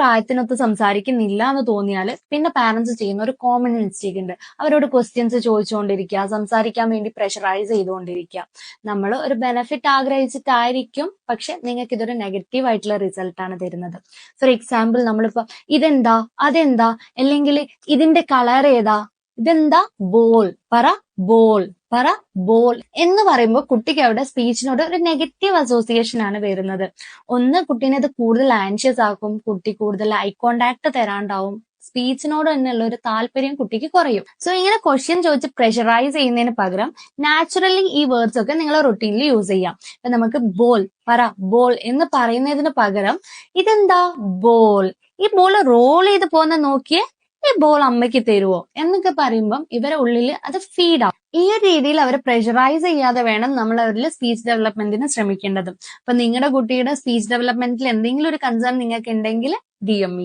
പ്രായത്തിനൊത്ത് സംസാരിക്കുന്നില്ല എന്ന് തോന്നിയാൽ പിന്നെ പാരന്റ്സ് ചെയ്യുന്ന ഒരു കോമൺ മിസ്റ്റേക്ക് ഉണ്ട്. അവരോട് ക്വസ്റ്റ്യൻസ് ചോദിച്ചുകൊണ്ടിരിക്കുക, സംസാരിക്കാൻ വേണ്ടി പ്രഷറൈസ് ചെയ്തുകൊണ്ടിരിക്കുക. നമ്മൾ ഒരു ബെനിഫിറ്റ് ആഗ്രഹിച്ചിട്ടായിരിക്കും, പക്ഷെ നിങ്ങൾക്ക് ഇതൊരു നെഗറ്റീവ് ആയിട്ടുള്ള റിസൾട്ട് ആണ് തരുന്നത്. ഫോർ എക്സാമ്പിൾ, നമ്മളിപ്പോ ഇതെന്താ, അതെന്താ, അല്ലെങ്കിൽ ഇതിന്റെ കളർ ഏതാ, ഇതെന്താ, ബോൾ പറ, ബോൾ പറ, ബോൾ എന്ന് പറയുമ്പോൾ കുട്ടിക്ക് അവിടെ സ്പീച്ചിനോട് ഒരു നെഗറ്റീവ് അസോസിയേഷൻ ആണ് വരുന്നത്. ഒന്ന്, കുട്ടീനെ അത് കൂടുതൽ ആൻഷ്യസ് ആക്കും, കുട്ടി കൂടുതൽ ഐ കോണ്ടാക്ട് തരാണ്ടാവും, സ്പീച്ചിനോട് തന്നെയുള്ള ഒരു താല്പര്യം കുട്ടിക്ക് കുറയും. സോ ഇങ്ങനെ ക്വസ്റ്റ്യൻ ചോദിച്ച് പ്രഷറൈസ് ചെയ്യുന്നതിന് പകരം നാച്ചുറലി ഈ വേർഡ്സ് ഒക്കെ നിങ്ങൾ റൊട്ടീനിൽ യൂസ് ചെയ്യാം. ഇപ്പൊ നമുക്ക് ബോൾ പറ, ബോൾ എന്ന് പറയുന്നതിന് പകരം ഇതെന്താ, ബോൾ, ഈ ബോൾ റോൾ ചെയ്ത് പോകുന്ന നോക്കിയേ, ഈ ബോൾ അമ്മയ്ക്ക് തരുവോ എന്നൊക്കെ പറയുമ്പം ഇവരെ ഉള്ളിൽ അത് ഫീഡ് ആവും. ഈ ഒരു രീതിയിൽ അവരെ പ്രഷറൈസ് ചെയ്യാതെ വേണം നമ്മൾ അവരിൽ സ്പീച്ച് ഡെവലപ്മെന്റിന് ശ്രമിക്കേണ്ടത്. അപ്പൊ നിങ്ങളുടെ കുട്ടിയുടെ സ്പീച്ച് ഡെവലപ്മെന്റിൽ എന്തെങ്കിലും ഒരു കൺസേൺ നിങ്ങൾക്ക് ഉണ്ടെങ്കിൽ DM me.